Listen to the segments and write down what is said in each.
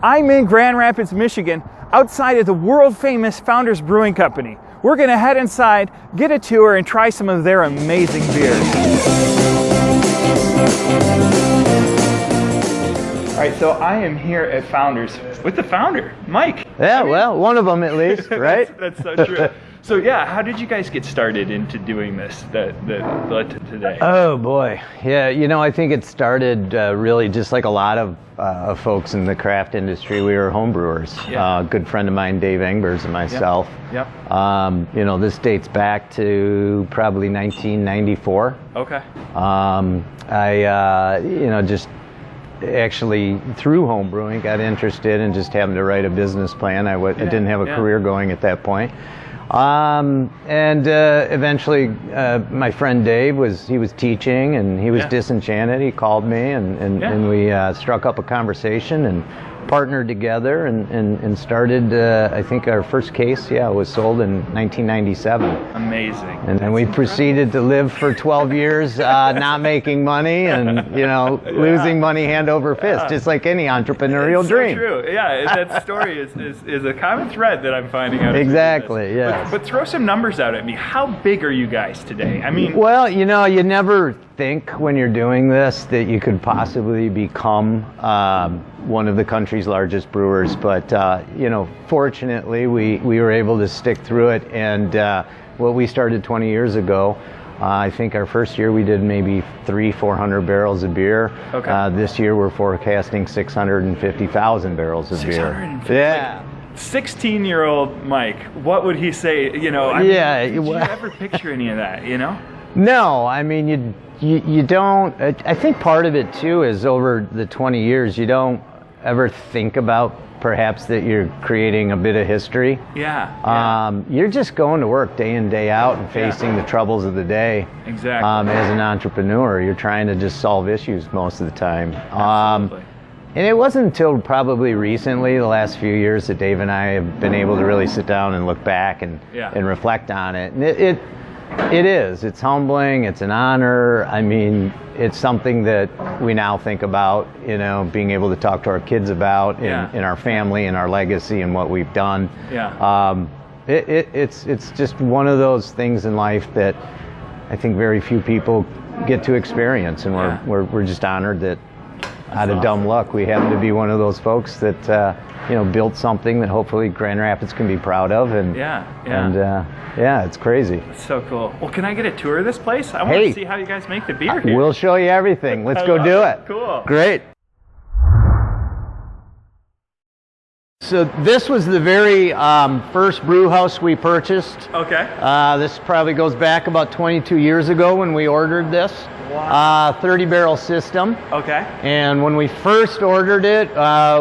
I'm in Grand Rapids, Michigan, outside of the world-famous Founders Brewing Company. We're gonna head inside, get a tour, and try some of their amazing beers. All right, so I am here at Founders with the founder, Mike. Yeah, well, one of them at least, right? That's so true. So yeah, how did you guys get started into doing this that led to today? Oh boy, yeah. You know, I think it started really just like a lot of folks in the craft industry. We were home brewers. Yeah. A good friend of mine, Dave Engbers, and myself. Yep. You know, this dates back to probably 1994. Okay. I you know, just actually through home brewing got interested and just happened to write a business plan. I didn't have a career going at that point. Eventually my friend Dave was teaching and he was disenchanted. He called me and we struck up a conversation and partnered together and started, I think our first case, was sold in 1997. Amazing. And then we proceeded to live for 12 years not making money and, you know, losing money hand over fist, just like any entrepreneurial dream. So true. Yeah, that story is a common thread that I'm finding out. Exactly, yes. But throw some numbers out at me. How big are you guys today? I mean... Well, you know, you never think when you're doing this that you could possibly become one of the country's largest brewers, but you know, fortunately we were able to stick through it, and what we started 20 years ago, I think our first year we did maybe 300-400 barrels of beer. Okay. This year we're forecasting 650,000 barrels of beer. Yeah. 16-year-old Mike, what would he say? You know, I mean, did you ever picture any of that? You know? No, I mean you don't. I think part of it too is over the 20 years you don't ever think about perhaps that you're creating a bit of history. Yeah. You're just going to work day in, day out and facing the troubles of the day. Exactly. As an entrepreneur, you're trying to just solve issues most of the time. Absolutely. And it wasn't until probably recently, the last few years, that Dave and I have been able to really sit down and look back and reflect on it. And it's humbling, it's an honor. I mean, it's something that we now think about, you know, being able to talk to our kids about in our family and our legacy and what we've done. Yeah. It's just one of those things in life that I think very few people get to experience, and we're just honored that out of dumb luck we happen to be one of those folks that you know, built something that hopefully Grand Rapids can be proud of, and it's crazy. That's so cool. Well, can I get a tour of this place? I want to see how you guys make the beer here. We'll show you everything. Let's go do it. Cool. Great. So this was the very first brew house we purchased. Okay. This probably goes back about 22 years ago when we ordered this. Wow. 30-barrel system. Okay. And when we first ordered it,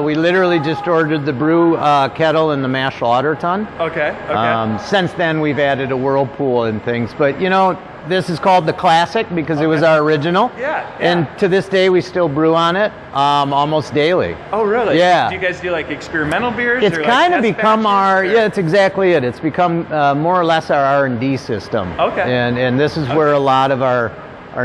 we literally just ordered the brew kettle and the mash water tun. Okay. Okay. Since then, we've added a whirlpool and things. But, you know, this is called the Classic because it was our original. Yeah. And to this day, we still brew on it almost daily. Oh, really? Yeah. Do you guys do like experimental beers? It's kind of become our, it's exactly it. It's become more or less our R&D system. Okay. And this is where a lot of our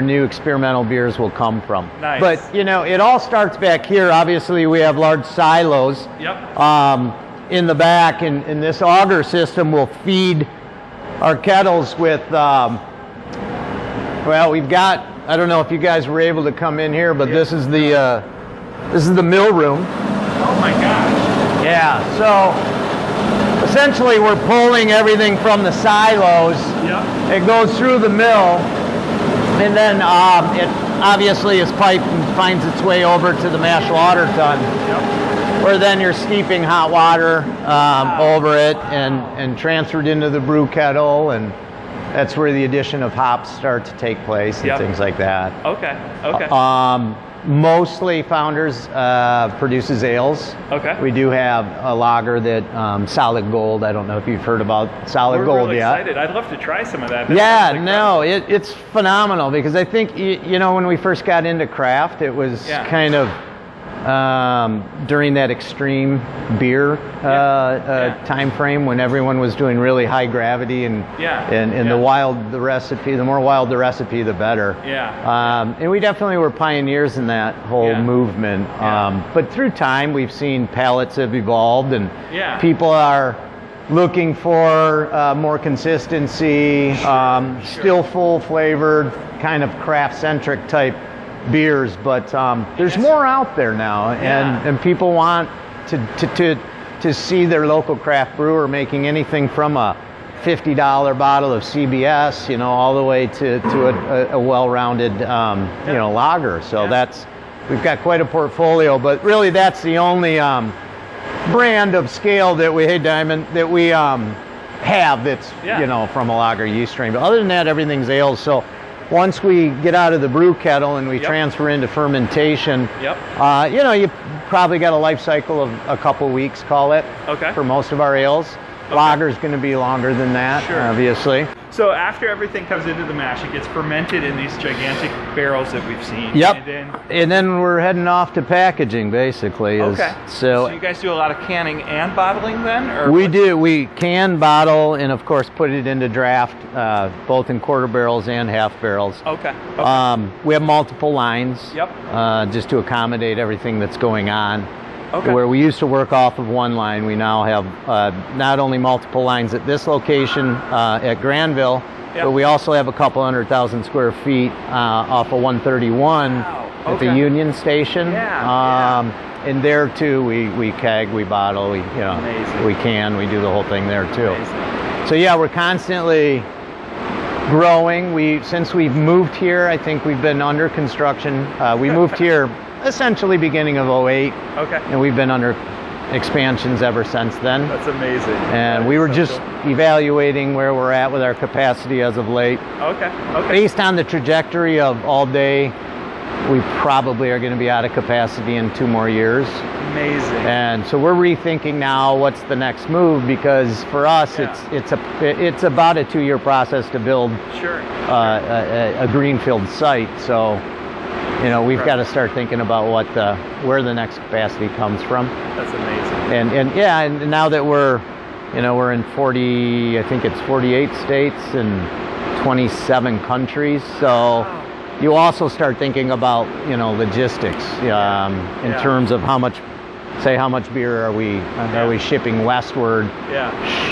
new experimental beers will come from. Nice. But, you know, it all starts back here. Obviously, we have large silos in the back, and this auger system will feed our kettles with, well, we've got, I don't know if you guys were able to come in here, but this is the mill room. Oh my gosh. Yeah, so essentially we're pulling everything from the silos. Yep. It goes through the mill, and then it obviously is piped and finds its way over to the mash water tun. Yep. Where then you're steeping hot water over it and transferred into the brew kettle, and that's where the addition of hops start to take place and things like that. Okay. Okay. Mostly Founders produces ales. Okay. We do have a lager that Solid Gold. I don't know if you've heard about Solid Gold really yet. Excited. I'd love to try some of that. It's phenomenal because I think, you know, when we first got into craft, it was kind of during that extreme beer time frame when everyone was doing really high gravity and the more wild the recipe, the better. And we definitely were pioneers in that whole movement. But through time, we've seen palates have evolved, and people are looking for more consistency, still full flavored, kind of craft centric type beers, but there's more out there now, and people want to see their local craft brewer making anything from a $50 bottle of CBS, all the way to a well-rounded lager. So we've got quite a portfolio, but really that's the only brand of scale that we have that's from a lager yeast strain. But other than that, everything's ales. So once we get out of the brew kettle and we transfer into fermentation, you probably got a life cycle of a couple weeks, call it, for most of our ales. Lager's going to be longer than that, obviously. So after everything comes into the mash, it gets fermented in these gigantic barrels that we've seen. And then we're heading off to packaging, basically. So you guys do a lot of canning and bottling then? Or we do. We can, bottle, and of course put it into draft, both in quarter barrels and half barrels. We have multiple lines just to accommodate everything that's going on. Where we used to work off of one line, we now have not only multiple lines at this location at Granville, but we also have a couple 100,000 square feet off of 131 at the Union Station. And there too, we keg, we bottle, we can, we do the whole thing there too. So we're constantly growing. Since we've moved here, I think we've been under construction. We moved here essentially beginning of 2008. And we've been under expansions ever since then. That's amazing. And we were just evaluating where we're at with our capacity as of late. Based on the trajectory of all day, we probably are going to be out of capacity in 2 more years. Amazing. And so we're rethinking now what's the next move, because for us it's about a 2-year process to build a greenfield site. So we've got to start thinking about where the next capacity comes from. That's amazing. And now that we're in 40, I think it's 48 states and 27 countries. So you also start thinking about logistics in terms of how much beer are we shipping westward?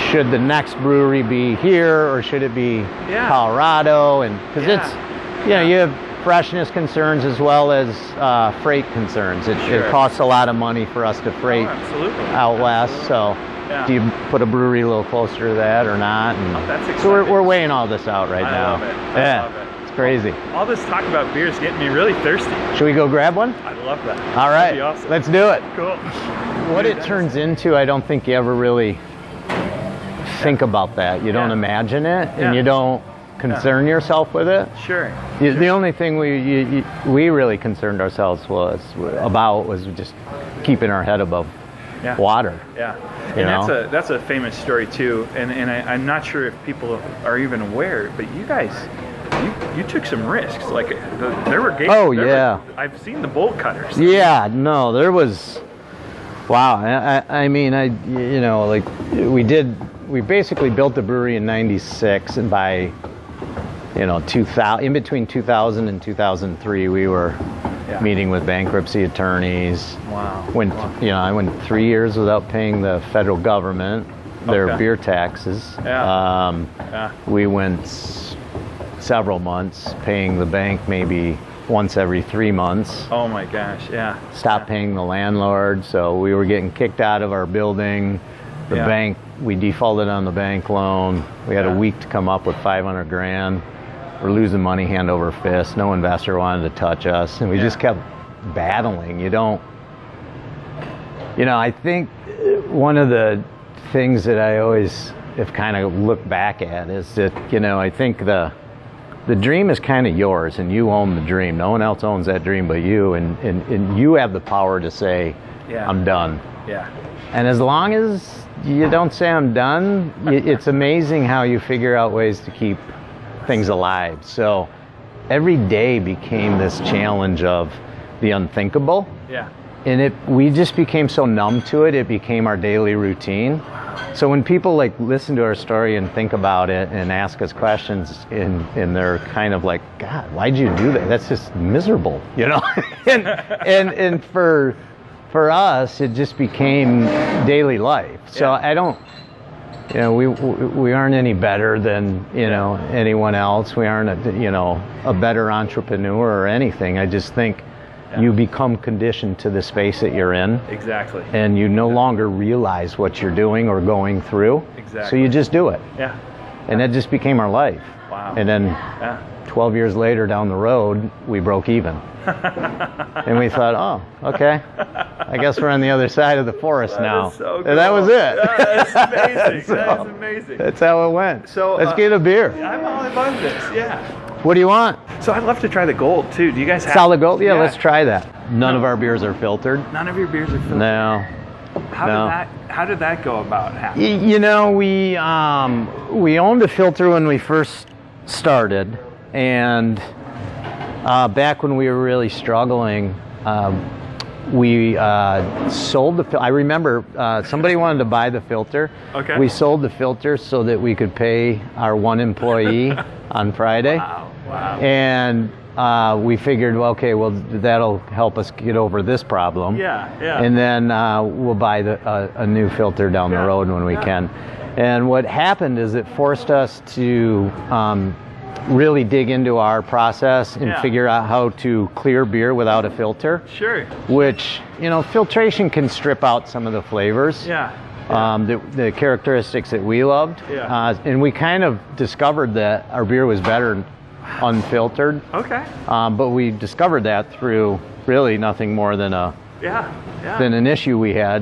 Should the next brewery be here, or should it be Colorado? And because it's you have freshness concerns as well as freight concerns. It costs a lot of money for us to freight out west. So do you put a brewery a little closer to that or not? And that's exciting. So we're weighing all this out right now. I love it. I love it. It's crazy. All this talk about beer is getting me really thirsty. Should we go grab one? I love that. All right. That'd be awesome. Let's do it. Cool. What it turns into, I don't think you ever really think about that. You don't imagine it, and you don't concern yourself with it. The only thing we really concerned ourselves about was just keeping our head above water. And that's a famous story too, and I'm not sure if people are even aware, but you guys, you took some risks. Like there were gates. I've seen the bolt cutters. There was. Wow. I mean, we basically built the brewery in '96, and by 2000, in between 2000 and 2003, we were meeting with bankruptcy attorneys. Wow. I went 3 years without paying the federal government their beer taxes. We went several months paying the bank maybe once every 3 months. Oh my gosh, Stopped paying the landlord, so we were getting kicked out of our building. The bank, we defaulted on the bank loan. We had a week to come up with $500,000. We're losing money hand over fist. No investor wanted to touch us, and we just kept battling. I think one of the things that I always have kind of looked back at is that, I think the dream is kind of yours, and you own the dream. No one else owns that dream but you, and you have the power to say, I'm done. And as long as you don't say I'm done, it's amazing how you figure out ways to keep things alive. So every day became this challenge of the unthinkable. we just became so numb to it, it became our daily routine. So when people like listen to our story and think about it and ask us questions, and they're kind of like, God, why'd you do that? That's just miserable, you know? and for us, it just became daily life. So I don't, you know, we aren't any better than, you know, anyone else. We aren't a better entrepreneur or anything. I just think you become conditioned to the space that you're in. Exactly. And you no longer realize what you're doing or going through. Exactly. So you just do it. Yeah. And that just became our life. Wow. And then 12 years later down the road, we broke even. And we thought, oh, okay. I guess we're on the other side of the forest now. So cool. And that was it. Yeah, that's amazing. That is amazing. That's how it went. So let's get a beer. I'm all about this, yeah. What do you want? So I'd love to try the gold too. Do you guys have solid gold? Yeah, let's try that. None of our beers are filtered. None of your beers are filtered? No. How did that go about happening? You know, we owned a filter when we first started, and back when we were really struggling, we sold the filter. I remember somebody wanted to buy the filter. Okay. We sold the filter so that we could pay our one employee on Friday. Wow. And we figured, well, okay, well, that'll help us get over this problem. Yeah. And then we'll buy a new filter down the road when we can. And what happened is it forced us to really dig into our process and figure out how to clear beer without a filter. Sure. Which, you know, filtration can strip out some of the flavors. The characteristics that we loved. And we kind of discovered that our beer was better unfiltered. Okay. But we discovered that through really nothing more than than an issue we had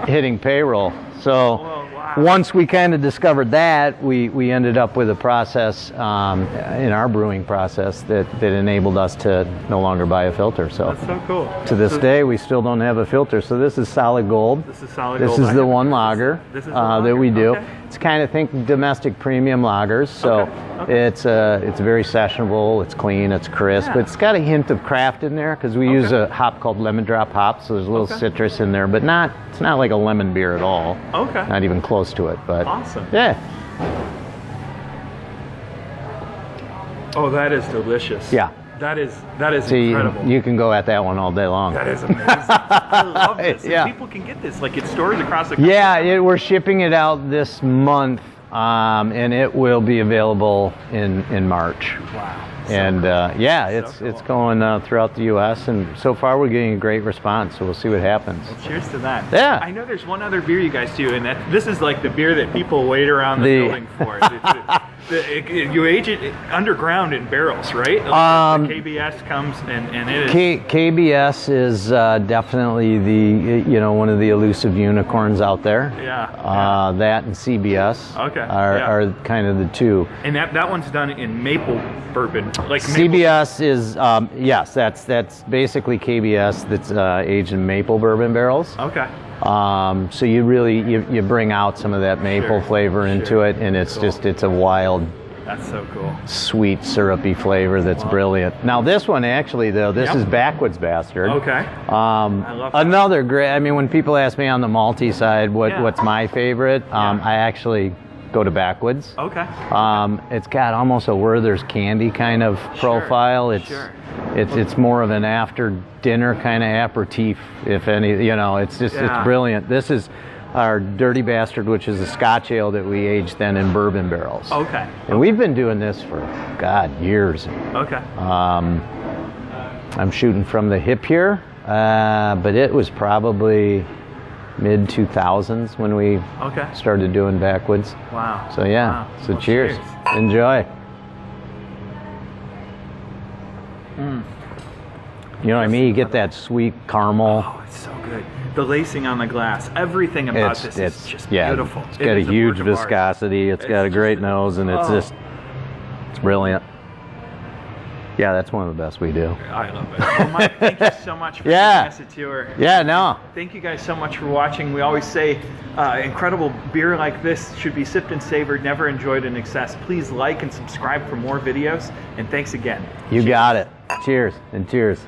hitting payroll. So once we kind of discovered that, we ended up with a process in our brewing process that enabled us to no longer buy a filter. So that's so cool. To this day, we still don't have a filter. So this is solid gold. This is solid gold. This is the one lager that we do. Okay. It's kind of think domestic premium lagers. So it's very sessionable. It's clean. It's crisp. But it's got a hint of craft in there because we use a hop called lemon drop hop. So there's a little citrus in there, but it's not like a lemon beer at all. Okay. Not even close to it. But awesome. Yeah. Oh, that is delicious. Yeah. That is incredible. You can go at that one all day long. That is amazing. I love this. And people can get this like at stores across the country. Yeah, we're shipping it out this month, and it will be available in March. Wow. And it's going throughout the U.S. and so far we're getting a great response. So we'll see what happens. Well, cheers to that. Yeah. I know there's one other beer you guys do, and this is like the beer that people wait around the building for. You age it underground in barrels, right? The KBS comes and it is. KBS is definitely one of the elusive unicorns out there. Yeah. That and CBS are kind of the two. And that one's done in maple bourbon. Like CBS is that's basically KBS that's aged in maple bourbon barrels. Okay. So you really you bring out some of that maple flavor into it, and it's it's a wild. That's so cool. Sweet syrupy flavor that's brilliant. Now this one actually though, this is Backwoods Bastard. Okay. I love that. Another great. I mean, when people ask me on the malty side what's my favorite, I actually go to Backwoods. Okay. It's got almost a Werther's candy kind of profile. It's more of an after dinner kind of aperitif, if any. It's brilliant. This is our Dirty Bastard, which is a Scotch ale that we aged then in bourbon barrels. Okay. And we've been doing this for years. Okay. I'm shooting from the hip here, but it was probably mid 2000s when we started doing Backwoods. Wow. So so cheers. Enjoy. You know what I mean? You get that sweet caramel. Oh, it's so good. The lacing on the glass, everything about this is just beautiful. It's got a huge viscosity. It's got a great nose, and it's brilliant. Yeah, that's one of the best we do. I love it. Well, Mike, thank you so much for giving us a tour. Yeah, no. Thank you guys so much for watching. We always say incredible beer like this should be sipped and savored, never enjoyed in excess. Please like and subscribe for more videos, and thanks again. You got it. Cheers and cheers.